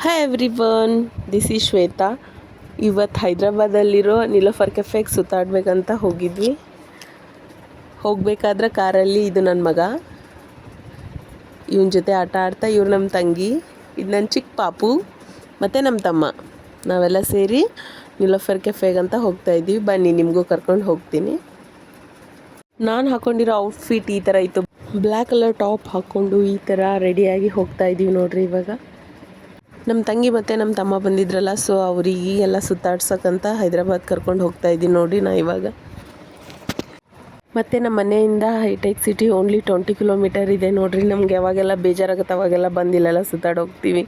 Hi everyone, this is Shweta. ಇವತ್ತು ಹೈದ್ರಾಬಾದಲ್ಲಿರೋ ನೀಲೋಫರ್ ಕೆಫೆಗೆ ಸುತ್ತಾಡಬೇಕಂತ ಹೋಗಿದ್ವಿ. ಹೋಗಬೇಕಾದ್ರೆ ಕಾರಲ್ಲಿ ಇದು ನನ್ನ ಮಗ, ಇವನ ಜೊತೆ ಆಟ ಆಡ್ತಾ, ಇವ್ರು ನಮ್ಮ ತಂಗಿ, ಇದು ನನ್ನ ಚಿಕ್ಕ ಪಾಪು ಮತ್ತು ನಮ್ಮ ತಮ್ಮ. ನಾವೆಲ್ಲ ಸೇರಿ ನೀಲೋಫರ್ ಕೆಫೆಗಂತ ಹೋಗ್ತಾಯಿದ್ವಿ. ಬನ್ನಿ, ನಿಮಗೂ ಕರ್ಕೊಂಡು ಹೋಗ್ತೀನಿ. ನಾನು ಹಾಕ್ಕೊಂಡಿರೋ ಔಟ್ಫಿಟ್ ಈ ಥರ ಇತ್ತು. ಬ್ಲ್ಯಾಕ್ ಕಲರ್ ಟಾಪ್ ಹಾಕ್ಕೊಂಡು ಈ ಥರ ರೆಡಿಯಾಗಿ ಹೋಗ್ತಾಯಿದ್ದೀವಿ ನೋಡ್ರಿ. ಇವಾಗ ನಮ್ಮ ತಂಗಿ ಮತ್ತು ನಮ್ಮ ತಮ್ಮ ಬಂದಿದ್ರಲ್ಲ, ಸೊ ಅವರಿಗೆ ಎಲ್ಲ ಸುತ್ತಾಡ್ಸೋಕ್ಕಂತ ಹೈದ್ರಾಬಾದ್ ಕರ್ಕೊಂಡು ಹೋಗ್ತಾಯಿದ್ದೀನಿ ನೋಡಿ ನಾ ಇವಾಗ. ಮತ್ತು ನಮ್ಮ ಮನೆಯಿಂದ ಹೈಟೆಕ್ ಸಿಟಿ ಓನ್ಲಿ 20 ಕಿಲೋಮೀಟರ್ ಇದೆ ನೋಡಿರಿ. ನಮ್ಗೆ ಯಾವಾಗೆಲ್ಲ ಬೇಜಾರಾಗುತ್ತೆ ಅವಾಗೆಲ್ಲ ಬಂದಿಲ್ಲೆಲ್ಲ ಸುತ್ತಾಡೋಗ್ತೀವಿ,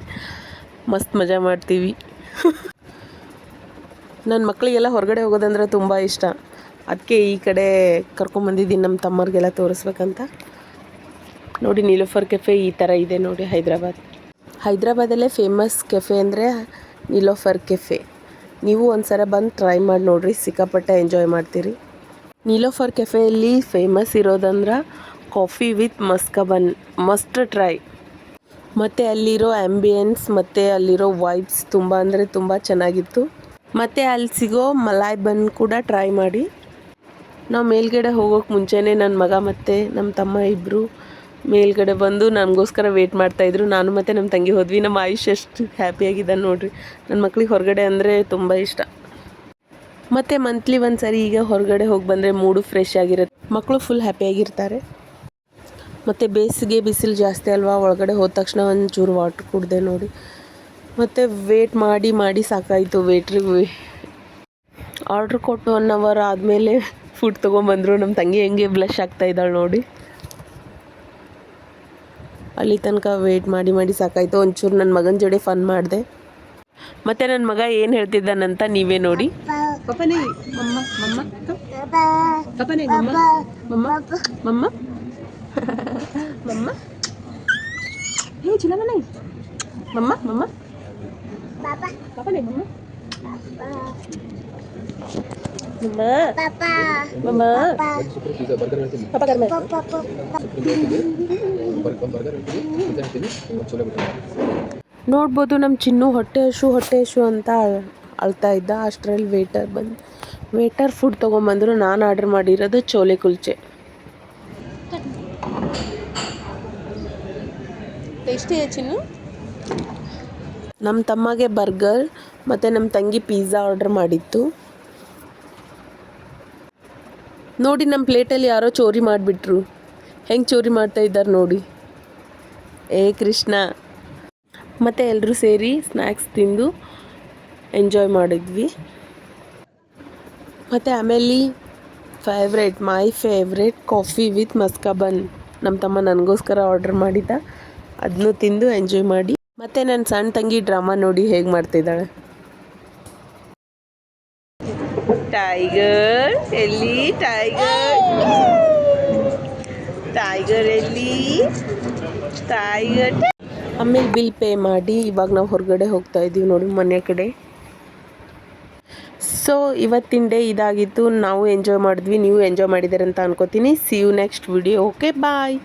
ಮಸ್ತ್ ಮಜಾ ಮಾಡ್ತೀವಿ. ನನ್ನ ಮಕ್ಕಳಿಗೆಲ್ಲ ಹೊರಗಡೆ ಹೋಗೋದಂದ್ರೆ ತುಂಬ ಇಷ್ಟ. ಅದಕ್ಕೆ ಈ ಕಡೆ ಕರ್ಕೊಂಬಂದಿದ್ದೀನಿ ನಮ್ಮ ತಮ್ಮರಿಗೆಲ್ಲ ತೋರಿಸ್ಬೇಕಂತ. ನೋಡಿ, ನೀಲೋಫರ್ ಕೆಫೆ ಈ ಥರ ಇದೆ ನೋಡಿ. ಹೈದ್ರಾಬಾದಲ್ಲೇ ಫೇಮಸ್ ಕೆಫೆ ಅಂದರೆ ನೀಲೋಫರ್ ಕೆಫೆ. ನೀವು ಒಂದ್ಸಲ ಬಂದು ಟ್ರೈ ಮಾಡಿ ನೋಡಿರಿ, ಸಿಕ್ಕಾಪಟ್ಟೆ ಎಂಜಾಯ್ ಮಾಡ್ತೀರಿ. ನೀಲೋಫರ್ ಕೆಫೆಯಲ್ಲಿ ಫೇಮಸ್ ಇರೋದಂದ್ರೆ coffee with maska bun, must try. ಮತ್ತು ಅಲ್ಲಿರೋ ಆ್ಯಂಬಿಯನ್ಸ್ ಮತ್ತು ಅಲ್ಲಿರೋ ವೈಬ್ಸ್ ತುಂಬ ಅಂದರೆ ತುಂಬ ಚೆನ್ನಾಗಿತ್ತು. ಮತ್ತು ಅಲ್ಲಿ ಸಿಗೋ ಮಲಾಯ್ ಬನ್ ಕೂಡ ಟ್ರೈ ಮಾಡಿ. ನಾವು ಮೇಲ್ಗಡೆ ಹೋಗೋಕ್ಕೆ ಮುಂಚೆನೇ ನನ್ನ ಮಗ ಮತ್ತು ನಮ್ಮ ತಮ್ಮ ಇಬ್ಬರು ಮೇಲ್ಗಡೆ ಬಂದು ನನಗೋಸ್ಕರ ವೇಟ್ ಮಾಡ್ತಾಯಿದ್ರು. ನಾನು ಮತ್ತು ನಮ್ಮ ತಂಗಿ ಹೋದ್ವಿ. ನಮ್ಮ ಆಯುಷ್ ಎಷ್ಟು ಹ್ಯಾಪಿಯಾಗಿದ್ದಾನೆ ನೋಡಿರಿ. ನನ್ನ ಮಕ್ಳಿಗೆ ಹೊರಗಡೆ ಅಂದರೆ ತುಂಬ ಇಷ್ಟ. ಮತ್ತು ಮಂತ್ಲಿ ಒಂದು ಸರಿ ಈಗ ಹೊರಗಡೆ ಹೋಗಿ ಬಂದರೆ ಮೂಡು ಫ್ರೆಶ್ ಆಗಿರುತ್ತೆ, ಮಕ್ಕಳು ಫುಲ್ ಹ್ಯಾಪಿಯಾಗಿರ್ತಾರೆ. ಮತ್ತು ಬೇಸಿಗೆ ಬಿಸಿಲು ಜಾಸ್ತಿ ಅಲ್ವಾ, ಒಳಗಡೆ ಹೋದ ತಕ್ಷಣ ಒಂಚೂರು ವಾಟ್ರ್ ಕುಡಿದೆ ನೋಡಿ. ಮತ್ತು ವೇಟ್ ಮಾಡಿ ಮಾಡಿ ಸಾಕಾಯಿತು. ವೇಟ್ರಿಗೆ ಆರ್ಡ್ರ್ ಕೊಟ್ಟು 1 ಅವರ್ ಆದಮೇಲೆ ಫುಡ್ ತೊಗೊಂಬಂದರು. ನಮ್ಮ ತಂಗಿ ಹೆಂಗೆ ಬ್ಲಶ್ ಆಗ್ತಾಯಿದ್ದಾಳೆ ನೋಡಿ. ಅಲ್ಲಿ ತನಕ ವೇಟ್ ಮಾಡಿ ಮಾಡಿ ಸಾಕಾಯಿತು. ಒಂಚೂರು ನನ್ನ ಮಗನ ಜೋಡಿ ಫನ್ ಮಾಡಿದೆ. ಮತ್ತು ನನ್ನ ಮಗ ಏನು ಹೇಳ್ತಿದ್ದಾನಂತ ನೀವೇ ನೋಡಿ. ಪಪ್ಪನೇ ಮಮ್ಮ ಮಮ್ಮ ಪಪ್ಪನೇ ಮಮ್ಮ ಮಮ್ಮ ಮಮ್ಮ ಮಮ್ಮ ಹೇ ಚಿಲಮನೆ ಮಮ್ಮ ಮಮ್ಮ ಪಪ್ಪನೇ ಮಮ್ಮ ನೋಡ್ಬೋದು, ನಮ್ಮ ಚಿನ್ನು ಹೊಟ್ಟೆ ಹಶು ಅಂತ ಅಳ್ತಾ ಇದ್ದ. ಅಷ್ಟರಲ್ಲಿ ವೇಟರ್ ಫುಡ್ ತೊಗೊಂಬಂದರು. ನಾನು ಆರ್ಡ್ರ್ ಮಾಡಿರೋದು ಚೋಲೆ ಕುಲ್ಚೆ. ಟೇಸ್ಟಿ ಚಿನ್ನು. ನಮ್ಮ ತಮ್ಮಗೆ ಬರ್ಗರ್ ಮತ್ತು ನಮ್ಮ ತಂಗಿ ಪಿಜ್ಜಾ ಆರ್ಡ್ರ್ ಮಾಡಿತ್ತು. ನೋಡಿ, ನಮ್ಮ ಪ್ಲೇಟಲ್ಲಿ ಯಾರೋ ಚೋರಿ ಮಾಡಿಬಿಟ್ರು. ಹೆಂಗೆ ಚೋರಿ ಮಾಡ್ತಾ ಇದ್ದಾರೆ ನೋಡಿ. ಏ ಕೃಷ್ಣ. ಮತ್ತು ಎಲ್ಲರೂ ಸೇರಿ ಸ್ನ್ಯಾಕ್ಸ್ ತಿಂದು ಎಂಜಾಯ್ ಮಾಡಿದ್ವಿ. ಮತ್ತು ಆಮೇಲೆ ಮೈ ಫೇವ್ರೇಟ್ ಕಾಫಿ ವಿತ್ ಮಸ್ಕಬನ್ ನಮ್ಮ ತಮ್ಮ ನನಗೋಸ್ಕರ ಆರ್ಡ್ರ್ ಮಾಡಿದ್ದ. ಅದನ್ನು ತಿಂದು ಎಂಜಾಯ್ ಮಾಡಿ. ಮತ್ತು ನನ್ನ ಸಣ್ಣ ತಂಗಿ ಡ್ರಾಮಾ ನೋಡಿ ಹೇಗೆ ಮಾಡ್ತಿದ್ದಾಳೆ. ಟೈಗರ್ ಎಲ್ಲಿ, ಟೈಗರ್ ಎಲ್ಲಿ, ಟೈಗರ್. ಆಮೇಲೆ ಬಿಲ್ ಪೇ ಮಾಡಿ ಇವಾಗ ನಾವು ಹೊರಗಡೆ ಹೋಗ್ತಾ ಇದ್ದೀವಿ ನೋಡಿ, ಮನೆ ಕಡೆ. ಸೊ ಇವತ್ತಿನ ಡೇ ಇದಾಗಿತ್ತು. ನಾವು ಎಂಜಾಯ್ ಮಾಡಿದ್ವಿ, ನೀವು ಎಂಜಾಯ್ ಮಾಡಿದ್ದೀರಂತ ಅನ್ಕೋತೀನಿ. See you next video. Okay, bye.